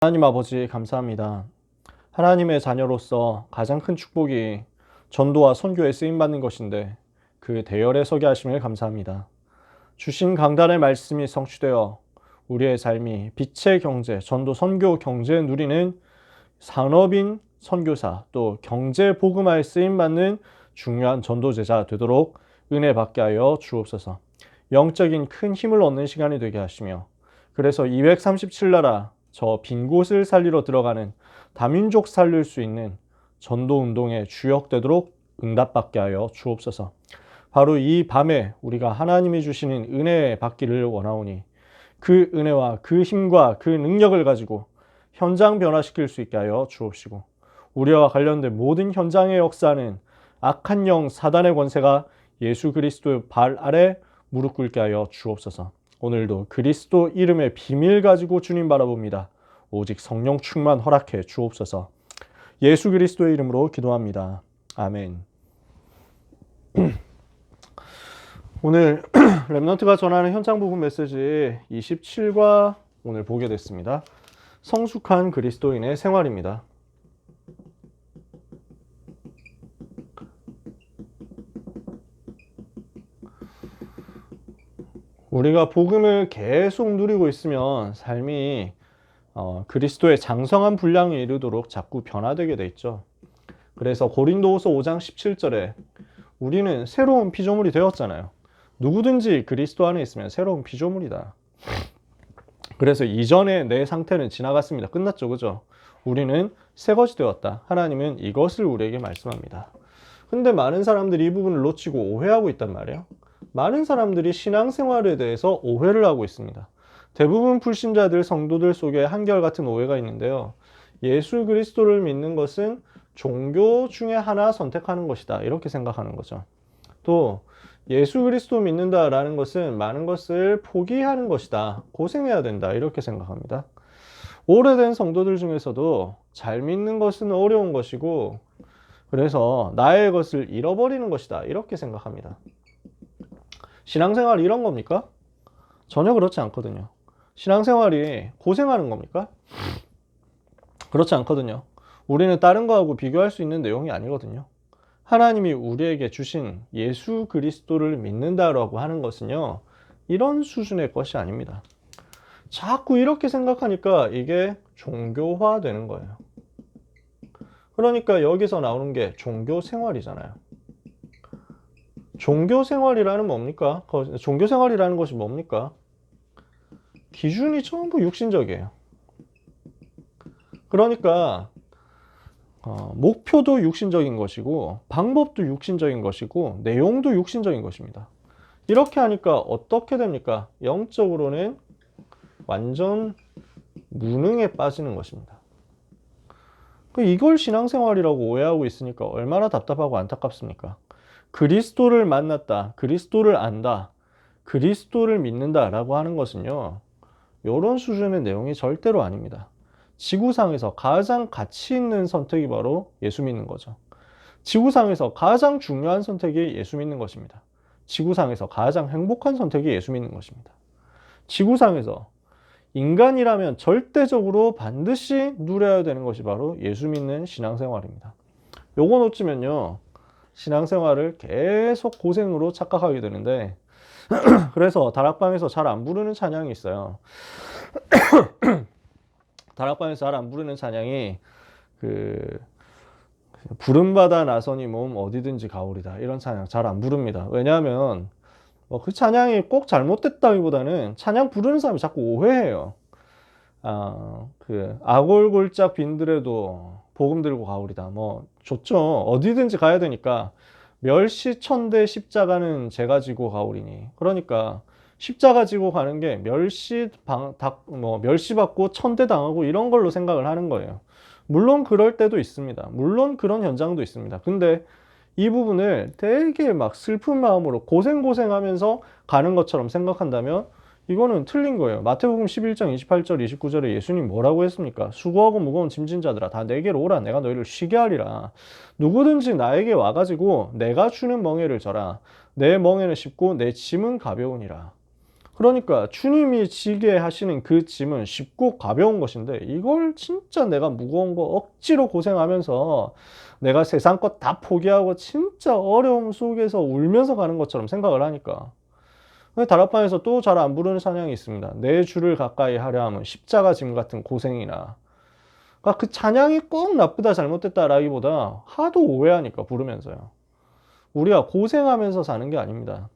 하나님 아버지 감사합니다. 하나님의 자녀로서 가장 큰 축복이 전도와 선교에 쓰임받는 것인데 그 대열에 서게 하심을 감사합니다. 주신 강단의 말씀이 성취되어 우리의 삶이 빛의 경제, 전도 선교 경제에 누리는 산업인 선교사 또 경제 복음화에 쓰임받는 중요한 전도제자 되도록 은혜 받게 하여 주옵소서. 영적인 큰 힘을 얻는 시간이 되게 하시며 그래서 237나라 저 빈 곳을 살리러 들어가는 다민족 살릴 수 있는 전도운동의 주역되도록 응답받게 하여 주옵소서. 바로 이 밤에 우리가 하나님이 주시는 은혜 받기를 원하오니 그 은혜와 그 힘과 그 능력을 가지고 현장 변화시킬 수 있게 하여 주옵시고 우리와 관련된 모든 현장의 역사는 악한 영 사단의 권세가 예수 그리스도의 발 아래 무릎 꿇게 하여 주옵소서. 오늘도 그리스도 이름의 비밀 가지고 주님 바라봅니다. 오직 성령 충만 허락해 주옵소서. 예수 그리스도의 이름으로 기도합니다. 아멘. 오늘 렘넌트가 전하는 현장 복음 메시지 27과 오늘 보게 됐습니다. 성숙한 그리스도인의 생활입니다. 우리가 복음을 계속 누리고 있으면 삶이 그리스도의 장성한 분량에 이르도록 자꾸 변화되게 돼 있죠. 그래서 고린도후서 5장 17절에 우리는 새로운 피조물이 되었잖아요. 누구든지 그리스도 안에 있으면 새로운 피조물이다. 그래서 이전에 내 상태는 지나갔습니다. 끝났죠, 그죠? 우리는 새것이 되었다. 하나님은 이것을 우리에게 말씀합니다. 근데 많은 사람들이 이 부분을 놓치고 오해하고 있단 말이에요. 많은 사람들이 신앙생활에 대해서 오해를 하고 있습니다. 대부분 불신자들, 성도들 속에 한결같은 오해가 있는데요. 예수 그리스도를 믿는 것은 종교 중에 하나 선택하는 것이다. 이렇게 생각하는 거죠. 또 예수 그리스도 믿는다라는 것은 많은 것을 포기하는 것이다. 고생해야 된다. 이렇게 생각합니다. 오래된 성도들 중에서도 잘 믿는 것은 어려운 것이고 그래서 나의 것을 잃어버리는 것이다. 이렇게 생각합니다. 신앙생활 이런 겁니까? 전혀 그렇지 않거든요. 신앙생활이 고생하는 겁니까? 그렇지 않거든요. 우리는 다른 거하고 비교할 수 있는 내용이 아니거든요. 하나님이 우리에게 주신 예수 그리스도를 믿는다라고 하는 것은요, 이런 수준의 것이 아닙니다. 자꾸 이렇게 생각하니까 이게 종교화되는 거예요. 그러니까 여기서 나오는 게 종교생활이잖아요. 종교생활이라는 뭡니까? 종교생활이라는 것이 뭡니까? 기준이 전부 육신적이에요. 그러니까 목표도 육신적인 것이고 방법도 육신적인 것이고 내용도 육신적인 것입니다. 이렇게 하니까 어떻게 됩니까? 영적으로는 완전 무능에 빠지는 것입니다. 이걸 신앙생활이라고 오해하고 있으니까 얼마나 답답하고 안타깝습니까? 그리스도를 만났다, 그리스도를 안다, 그리스도를 믿는다라고 하는 것은요, 이런 수준의 내용이 절대로 아닙니다. 지구상에서 가장 가치 있는 선택이 바로 예수 믿는 거죠. 지구상에서 가장 중요한 선택이 예수 믿는 것입니다. 지구상에서 가장 행복한 선택이 예수 믿는 것입니다. 지구상에서 인간이라면 절대적으로 반드시 누려야 되는 것이 바로 예수 믿는 신앙생활입니다. 요거 놓치면요, 신앙생활을 계속 고생으로 착각하게 되는데 그래서 다락방에서 잘 안 부르는 찬양이 있어요. 다락방에서 잘 안 부르는 찬양이 부름받아 나서니 몸 어디든지 가오리다, 이런 찬양 잘 안 부릅니다. 왜냐하면 그 찬양이 꼭 잘못됐다기보다는 찬양 부르는 사람이 자꾸 오해해요. 아골골짝 빈들에도 복음 들고 가오리다, 뭐 좋죠. 어디든지 가야 되니까 멸시 천대 십자가는 제가 지고 가오리니, 그러니까 십자가 지고 가는 게 멸시받고 천대 당하고 이런 걸로 생각을 하는 거예요. 물론 그럴 때도 있습니다. 물론 그런 현장도 있습니다. 근데 이 부분을 되게 막 슬픈 마음으로 고생하면서 가는 것처럼 생각한다면 이거는 틀린 거예요. 마태복음 11장 28절 29절에 예수님 뭐라고 했습니까? 수고하고 무거운 짐진 자들아 다 내게로 오라, 내가 너희를 쉬게 하리라. 누구든지 나에게 와가지고 내가 주는 멍에를 져라. 내 멍에는 쉽고 내 짐은 가벼우니라. 그러니까 주님이 지게 하시는 그 짐은 쉽고 가벼운 것인데 이걸 진짜 내가 무거운 거 억지로 고생하면서 내가 세상 것 다 포기하고 진짜 어려움 속에서 울면서 가는 것처럼 생각을 하니까 다락방에서 또 잘 안 부르는 찬양이 있습니다. 내 주를 가까이 하려 함은 십자가 짐 같은 고생이나. 그러니까 그 찬양이 꼭 나쁘다 잘못됐다라기보다 하도 오해하니까 부르면서요. 우리가 고생하면서 사는 게 아닙니다.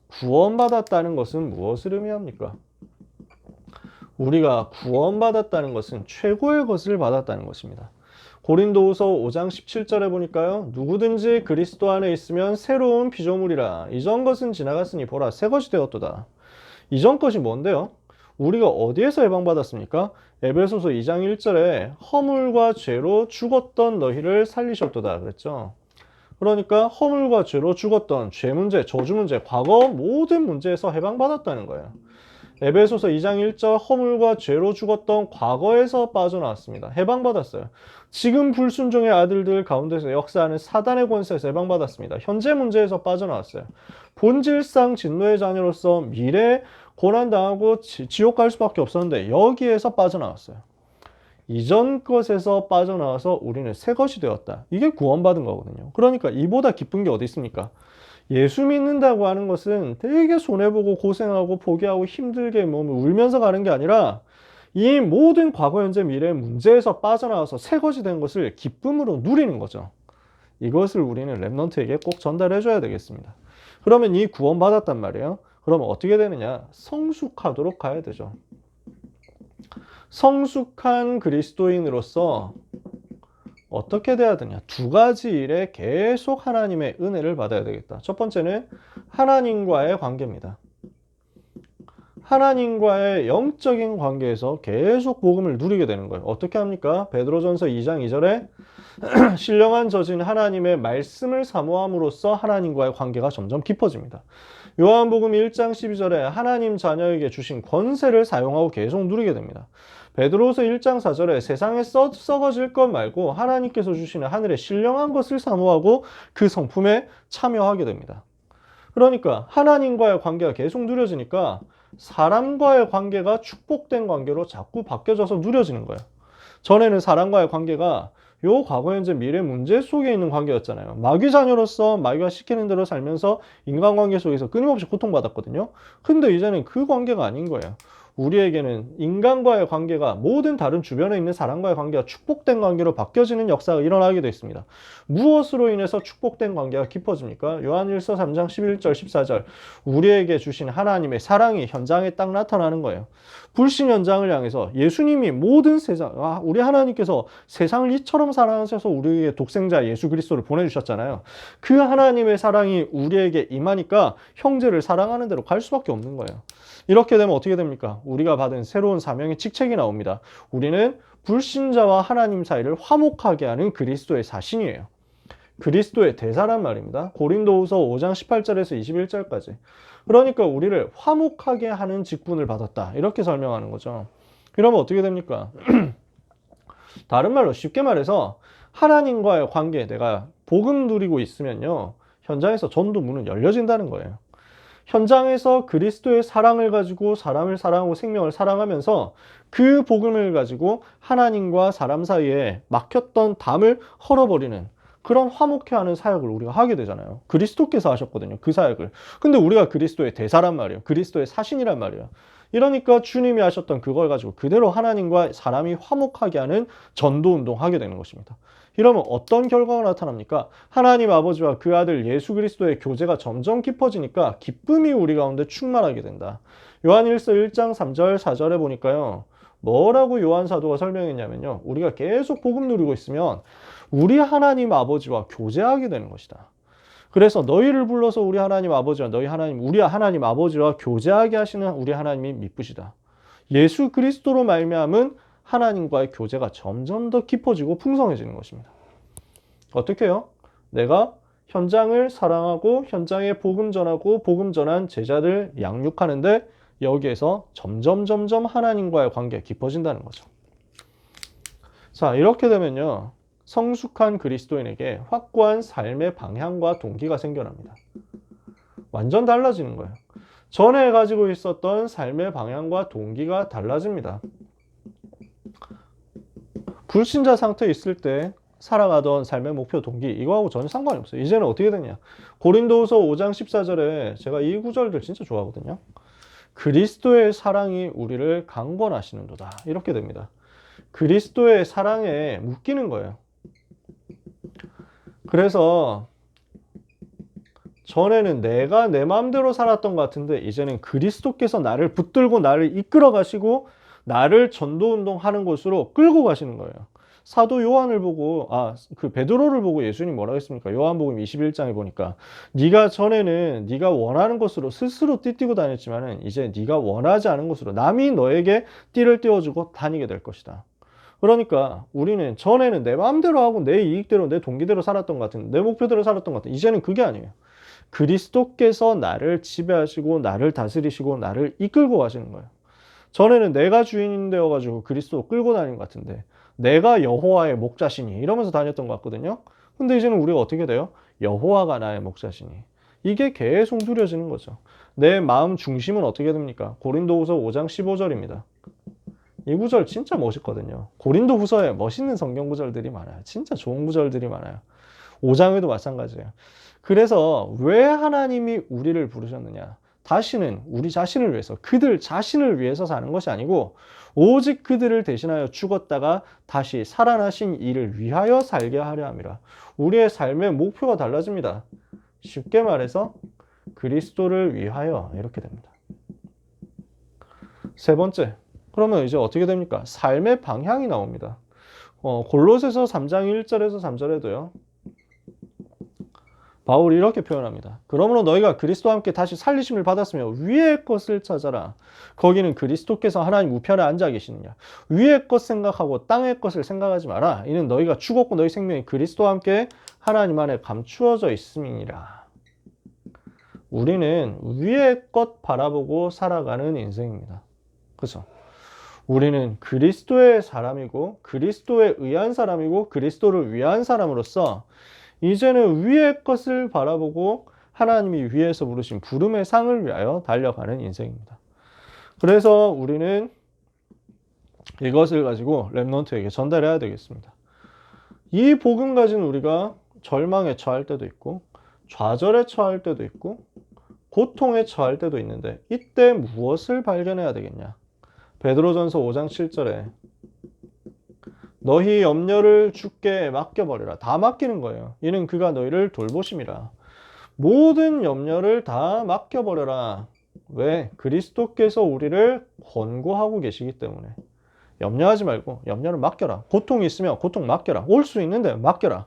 구원받았다는 것은 무엇을 의미합니까? 우리가 구원받았다는 것은 최고의 것을 받았다는 것입니다. 고린도후서 5장 17절에 보니까요. 누구든지 그리스도 안에 있으면 새로운 피조물이라. 이전 것은 지나갔으니 보라 새 것이 되었도다. 이전 것이 뭔데요? 우리가 어디에서 해방받았습니까? 에베소서 2장 1절에 허물과 죄로 죽었던 너희를 살리셨도다 그랬죠. 그러니까 허물과 죄로 죽었던 죄 문제, 저주 문제, 과거 모든 문제에서 해방받았다는 거예요. 에베소서 2장 1절 허물과 죄로 죽었던 과거에서 빠져나왔습니다. 해방받았어요. 지금 불순종의 아들들 가운데서 역사하는 사단의 권세에서 해방받았습니다. 현재 문제에서 빠져나왔어요. 본질상 진노의 자녀로서 미래에 고난당하고 지옥 갈 수밖에 없었는데 여기에서 빠져나왔어요. 이전 것에서 빠져나와서 우리는 새 것이 되었다. 이게 구원받은 거거든요. 그러니까 이보다 기쁜 게 어디 있습니까? 예수 믿는다고 하는 것은 되게 손해보고 고생하고 포기하고 힘들게 몸을 울면서 가는 게 아니라 이 모든 과거, 현재, 미래의 문제에서 빠져나와서 새 것이 된 것을 기쁨으로 누리는 거죠. 이것을 우리는 렘넌트에게 꼭 전달해 줘야 되겠습니다. 그러면 이 구원받았단 말이에요. 그러면 어떻게 되느냐? 성숙하도록 가야 되죠. 성숙한 그리스도인으로서 어떻게 돼야 되냐? 두 가지 일에 계속 하나님의 은혜를 받아야 되겠다. 첫 번째는 하나님과의 관계입니다. 하나님과의 영적인 관계에서 계속 복음을 누리게 되는 거예요. 어떻게 합니까? 베드로전서 2장 2절에 신령한 저진 하나님의 말씀을 사모함으로써 하나님과의 관계가 점점 깊어집니다. 요한복음 1장 12절에 하나님 자녀에게 주신 권세를 사용하고 계속 누리게 됩니다. 베드로서 1장 4절에 세상에 썩어질 것 말고 하나님께서 주시는 하늘의 신령한 것을 사모하고 그 성품에 참여하게 됩니다. 그러니까 하나님과의 관계가 계속 누려지니까 사람과의 관계가 축복된 관계로 자꾸 바뀌어져서 누려지는 거예요. 전에는 사람과의 관계가 요 과거, 현재, 미래 문제 속에 있는 관계였잖아요. 마귀 자녀로서 마귀가 시키는 대로 살면서 인간관계 속에서 끊임없이 고통받았거든요. 근데 이제는 그 관계가 아닌 거예요. 우리에게는 인간과의 관계가 모든 다른 주변에 있는 사람과의 관계가 축복된 관계로 바뀌어지는 역사가 일어나게 되어 있습니다. 무엇으로 인해서 축복된 관계가 깊어집니까? 요한일서 3장 11절 14절 우리에게 주신 하나님의 사랑이 현장에 딱 나타나는 거예요. 불신 현장을 향해서 예수님이 모든 세상, 우리 하나님께서 세상을 이처럼 사랑하셔서 우리에게 독생자 예수 그리스도를 보내주셨잖아요. 그 하나님의 사랑이 우리에게 임하니까 형제를 사랑하는 대로 갈 수밖에 없는 거예요. 이렇게 되면 어떻게 됩니까? 우리가 받은 새로운 사명의 직책이 나옵니다. 우리는 불신자와 하나님 사이를 화목하게 하는 그리스도의 사신이에요. 그리스도의 대사란 말입니다. 고린도후서 5장 18절에서 21절까지. 그러니까 우리를 화목하게 하는 직분을 받았다. 이렇게 설명하는 거죠. 이러면 어떻게 됩니까? 다른 말로 쉽게 말해서 하나님과의 관계, 내가 복음 누리고 있으면요. 현장에서 전도 문은 열려진다는 거예요. 현장에서 그리스도의 사랑을 가지고 사람을 사랑하고 생명을 사랑하면서 그 복음을 가지고 하나님과 사람 사이에 막혔던 담을 헐어버리는 그런 화목해 하는 사역을 우리가 하게 되잖아요. 그리스도께서 하셨거든요. 그 사역을. 근데 우리가 그리스도의 대사란 말이에요. 그리스도의 사신이란 말이에요. 이러니까 주님이 하셨던 그걸 가지고 그대로 하나님과 사람이 화목하게 하는 전도운동 하게 되는 것입니다. 이러면 어떤 결과가 나타납니까? 하나님 아버지와 그 아들 예수 그리스도의 교제가 점점 깊어지니까 기쁨이 우리 가운데 충만하게 된다. 요한일서 1장 3절 4절에 보니까요. 뭐라고 요한 사도가 설명했냐면요. 우리가 계속 복음 누리고 있으면 우리 하나님 아버지와 교제하게 되는 것이다. 그래서 너희를 불러서 우리 하나님 아버지와 우리 하나님 아버지와 교제하게 하시는 우리 하나님이 미쁘시다. 예수 그리스도로 말미암은 하나님과의 교제가 점점 더 깊어지고 풍성해지는 것입니다. 어떻게 해요? 내가 현장을 사랑하고 현장에 복음 전하고 복음 전한 제자들 양육하는데 여기에서 점점 하나님과의 관계가 깊어진다는 거죠. 자, 이렇게 되면요. 성숙한 그리스도인에게 확고한 삶의 방향과 동기가 생겨납니다. 완전 달라지는 거예요. 전에 가지고 있었던 삶의 방향과 동기가 달라집니다. 불신자 상태에 있을 때 살아가던 삶의 목표 동기 이거하고 전혀 상관이 없어요. 이제는 어떻게 되냐? 고린도후서 5장 14절에 제가 이 구절들 진짜 좋아하거든요. 그리스도의 사랑이 우리를 강권하시는도다. 이렇게 됩니다. 그리스도의 사랑에 묶이는 거예요. 그래서 전에는 내가 내 마음대로 살았던 것 같은데 이제는 그리스도께서 나를 붙들고 나를 이끌어 가시고 나를 전도운동하는 곳으로 끌고 가시는 거예요. 사도 요한을 보고 그 베드로를 보고 예수님 뭐라고 했습니까? 요한복음 21장에 보니까 네가 전에는 네가 원하는 곳으로 스스로 띠뛰고 다녔지만은 이제 네가 원하지 않은 곳으로 남이 너에게 띠를 띄워주고 다니게 될 것이다. 그러니까 우리는 전에는 내 마음대로 하고 내 이익대로 내 동기대로 살았던 것 같은 내 목표대로 살았던 것 같은 이제는 그게 아니에요. 그리스도께서 나를 지배하시고 나를 다스리시고 나를 이끌고 가시는 거예요. 전에는 내가 주인 되어가지고 그리스도 끌고 다니는 것 같은데 내가 여호와의 목자시니 이러면서 다녔던 것 같거든요. 근데 이제는 우리가 어떻게 돼요? 여호와가 나의 목자시니. 이게 계속 누려지는 거죠. 내 마음 중심은 어떻게 됩니까? 고린도후서 5장 15절입니다. 이 구절 진짜 멋있거든요. 고린도후서에 멋있는 성경 구절들이 많아요. 진짜 좋은 구절들이 많아요. 5장에도 마찬가지예요. 그래서 왜 하나님이 우리를 부르셨느냐? 다시는 우리 자신을 위해서, 그들 자신을 위해서 사는 것이 아니고 오직 그들을 대신하여 죽었다가 다시 살아나신 이를 위하여 살게 하려 함이라. 우리의 삶의 목표가 달라집니다. 쉽게 말해서 그리스도를 위하여 이렇게 됩니다. 세 번째, 그러면 이제 어떻게 됩니까? 삶의 방향이 나옵니다. 골로새서 3장 1절에서 3절에도요. 바울이 이렇게 표현합니다. 그러므로 너희가 그리스도와 함께 다시 살리심을 받았으며 위의 것을 찾아라. 거기는 그리스도께서 하나님 우편에 앉아 계시느냐. 위의 것 생각하고 땅의 것을 생각하지 마라. 이는 너희가 죽었고 너희 생명이 그리스도와 함께 하나님 안에 감추어져 있음이니라. 우리는 위의 것 바라보고 살아가는 인생입니다. 그렇죠? 우리는 그리스도의 사람이고 그리스도에 의한 사람이고 그리스도를 위한 사람으로서 이제는 위의 것을 바라보고 하나님이 위에서 부르신 부름의 상을 위하여 달려가는 인생입니다. 그래서 우리는 이것을 가지고 렘넌트에게 전달해야 되겠습니다. 이 복음 가진 우리가 절망에 처할 때도 있고 좌절에 처할 때도 있고 고통에 처할 때도 있는데 이때 무엇을 발견해야 되겠냐? 베드로전서 5장 7절에 너희 염려를 주께 맡겨버리라. 다 맡기는 거예요. 이는 그가 너희를 돌보심이라. 모든 염려를 다 맡겨버려라. 왜? 그리스도께서 우리를 권고하고 계시기 때문에. 염려하지 말고 염려를 맡겨라. 고통이 있으면 고통 맡겨라. 올 수 있는데 맡겨라.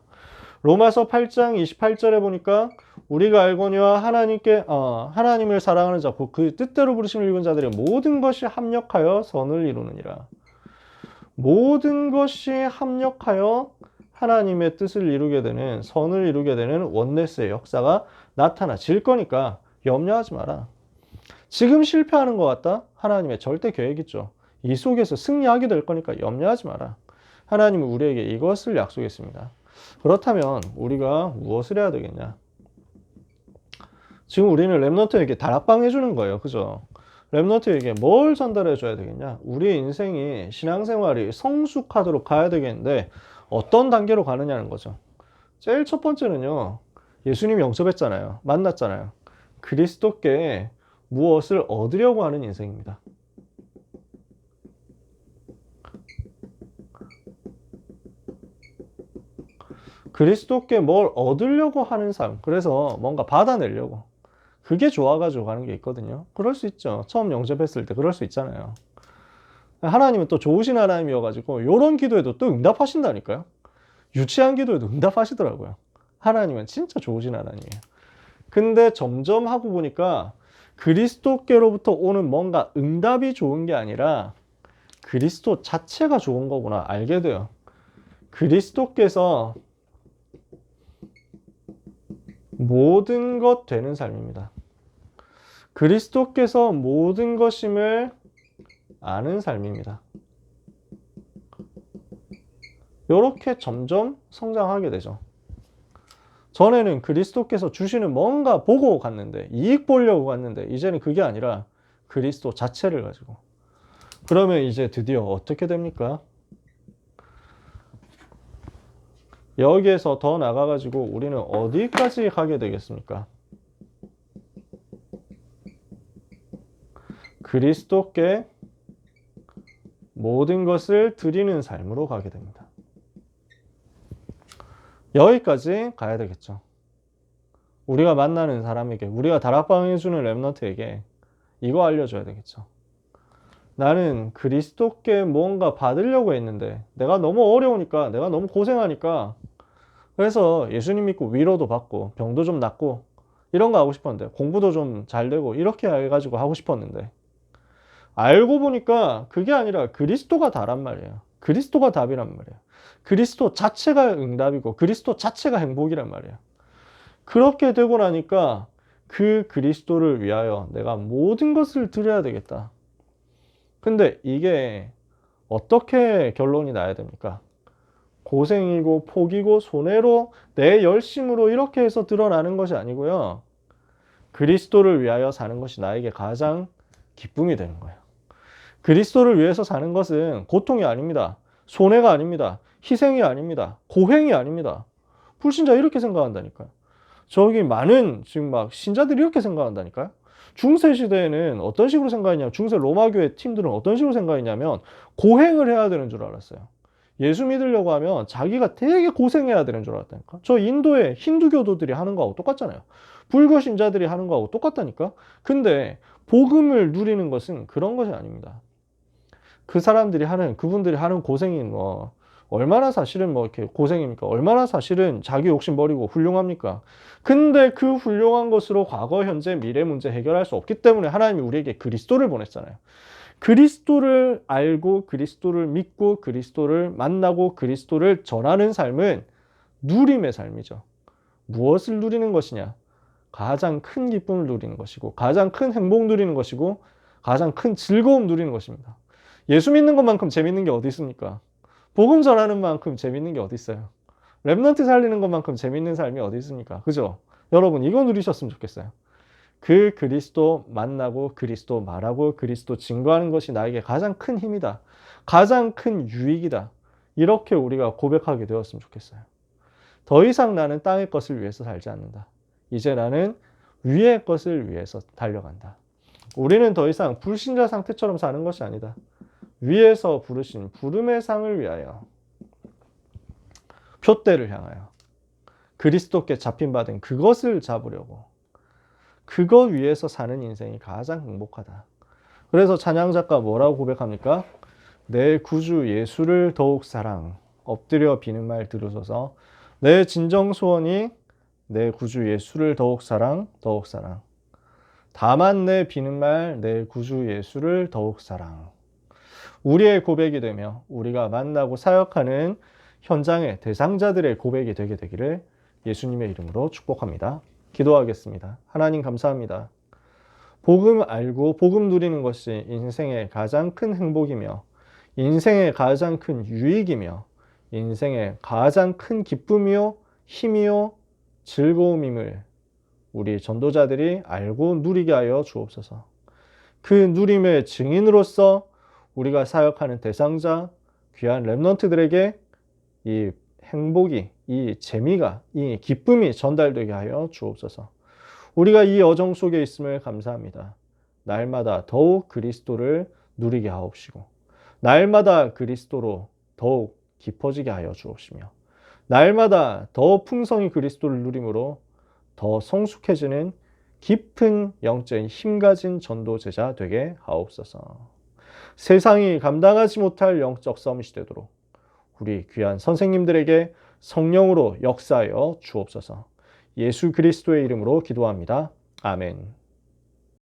로마서 8장 28절에 보니까 우리가 알거니와 하나님을 사랑하는 자, 그 뜻대로 부르심을 입은 자들의 모든 것이 합력하여 선을 이루느니라. 모든 것이 합력하여 하나님의 뜻을 이루게 되는, 선을 이루게 되는 원네스의 역사가 나타나질 거니까 염려하지 마라. 지금 실패하는 것 같다? 하나님의 절대 계획 있죠. 이 속에서 승리하게 될 거니까 염려하지 마라. 하나님은 우리에게 이것을 약속했습니다. 그렇다면 우리가 무엇을 해야 되겠냐? 지금 우리는 렘넌트에게 다락방 해주는 거예요. 그죠? 렘넌트에게 뭘 전달해 줘야 되겠냐? 우리 인생이 신앙생활이 성숙하도록 가야 되겠는데 어떤 단계로 가느냐는 거죠. 제일 첫 번째는요. 예수님 영접했잖아요. 만났잖아요. 그리스도께 무엇을 얻으려고 하는 인생입니다. 그리스도께 뭘 얻으려고 하는 삶. 그래서 뭔가 받아내려고. 그게 좋아가지고 가는 게 있거든요. 그럴 수 있죠. 처음 영접했을 때 그럴 수 있잖아요. 하나님은 또 좋으신 하나님이어가지고 이런 기도에도 또 응답하신다니까요. 유치한 기도에도 응답하시더라고요. 하나님은 진짜 좋으신 하나님이에요. 근데 점점 하고 보니까 그리스도께로부터 오는 뭔가 응답이 좋은 게 아니라 그리스도 자체가 좋은 거구나 알게 돼요. 그리스도께서 모든 것 되는 삶입니다. 그리스도께서 모든 것임을 아는 삶입니다. 이렇게 점점 성장하게 되죠. 전에는 그리스도께서 주시는 뭔가 보고 갔는데, 이익 보려고 갔는데, 이제는 그게 아니라 그리스도 자체를 가지고. 그러면 이제 드디어 어떻게 됩니까? 여기에서 더 나가가지고 우리는 어디까지 가게 되겠습니까? 그리스도께 모든 것을 드리는 삶으로 가게 됩니다. 여기까지 가야 되겠죠. 우리가 만나는 사람에게, 우리가 다락방 해주는 랩런트에게 이거 알려줘야 되겠죠. 나는 그리스도께 뭔가 받으려고 했는데 내가 너무 어려우니까, 내가 너무 고생하니까, 그래서 예수님 믿고 위로도 받고 병도 좀 낫고 이런 거 하고 싶었는데, 공부도 좀 잘 되고 이렇게 해가지고 하고 싶었는데, 알고 보니까 그게 아니라 그리스도가 다란 말이에요. 그리스도가 답이란 말이에요. 그리스도 자체가 응답이고 그리스도 자체가 행복이란 말이에요. 그렇게 되고 나니까 그 그리스도를 위하여 내가 모든 것을 드려야 되겠다. 근데 이게 어떻게 결론이 나야 됩니까? 고생이고 포기고 손해로 내 열심으로 이렇게 해서 드러나는 것이 아니고요. 그리스도를 위하여 사는 것이 나에게 가장 기쁨이 되는 거예요. 그리스도를 위해서 사는 것은 고통이 아닙니다. 손해가 아닙니다. 희생이 아닙니다. 고행이 아닙니다. 불신자 이렇게 생각한다니까요. 저기 많은 지금 막 신자들이 이렇게 생각한다니까요. 중세 시대에는 어떤 식으로 생각했냐면, 중세 로마교회 팀들은 어떤 식으로 생각했냐면 고행을 해야 되는 줄 알았어요. 예수 믿으려고 하면 자기가 되게 고생해야 되는 줄 알았다니까. 저 인도의 힌두교도들이 하는 거하고 똑같잖아요. 불교 신자들이 하는 거하고 똑같다니까. 근데 복음을 누리는 것은 그런 것이 아닙니다. 그분들이 하는 고생이 뭐 얼마나 사실은 뭐 이렇게 고생입니까? 얼마나 사실은 자기 욕심 버리고 훌륭합니까? 근데 그 훌륭한 것으로 과거, 현재, 미래 문제 해결할 수 없기 때문에 하나님이 우리에게 그리스도를 보냈잖아요. 그리스도를 알고 그리스도를 믿고 그리스도를 만나고 그리스도를 전하는 삶은 누림의 삶이죠. 무엇을 누리는 것이냐? 가장 큰 기쁨을 누리는 것이고, 가장 큰 행복 누리는 것이고, 가장 큰 즐거움 누리는 것입니다. 예수 믿는 것만큼 재밌는 게 어디 있습니까? 복음 전하는 만큼 재밌는 게 어디 있어요? 랩런트 살리는 것만큼 재밌는 삶이 어디 있습니까? 그죠? 여러분 이거 누리셨으면 좋겠어요. 그 그리스도 만나고 그리스도 말하고 그리스도 증거하는 것이 나에게 가장 큰 힘이다. 가장 큰 유익이다. 이렇게 우리가 고백하게 되었으면 좋겠어요. 더 이상 나는 땅의 것을 위해서 살지 않는다. 이제 나는 위의 것을 위해서 달려간다. 우리는 더 이상 불신자 상태처럼 사는 것이 아니다. 위에서 부르신 부름의 상을 위하여, 표대를 향하여 그리스도께 잡힌 받은 그것을 잡으려고, 그것 위에서 사는 인생이 가장 행복하다. 그래서 찬양작가 뭐라고 고백합니까? 내 구주 예수를 더욱 사랑, 엎드려 비는 말 들으소서. 내 진정 소원이 내 구주 예수를 더욱 사랑, 더욱 사랑. 다만 내 비는 말 내 구주 예수를 더욱 사랑. 우리의 고백이 되며 우리가 만나고 사역하는 현장의 대상자들의 고백이 되게 되기를 예수님의 이름으로 축복합니다. 기도하겠습니다. 하나님 감사합니다. 복음 알고 복음 누리는 것이 인생의 가장 큰 행복이며 인생의 가장 큰 유익이며 인생의 가장 큰 기쁨이요 힘이요 즐거움임을 우리 전도자들이 알고 누리게 하여 주옵소서. 그 누림의 증인으로서 우리가 사역하는 대상자, 귀한 랩런트들에게 이 행복이, 이 재미가, 이 기쁨이 전달되게 하여 주옵소서. 우리가 이 여정 속에 있음을 감사합니다. 날마다 더욱 그리스도를 누리게 하옵시고, 날마다 그리스도로 더욱 깊어지게 하여 주옵시며, 날마다 더 풍성히 그리스도를 누림으로 더 성숙해지는 깊은 영적인 힘 가진 전도 제자 되게 하옵소서. 세상이 감당하지 못할 영적 서밋이 되도록 우리 귀한 선생님들에게 성령으로 역사하여 주옵소서. 예수 그리스도의 이름으로 기도합니다. 아멘.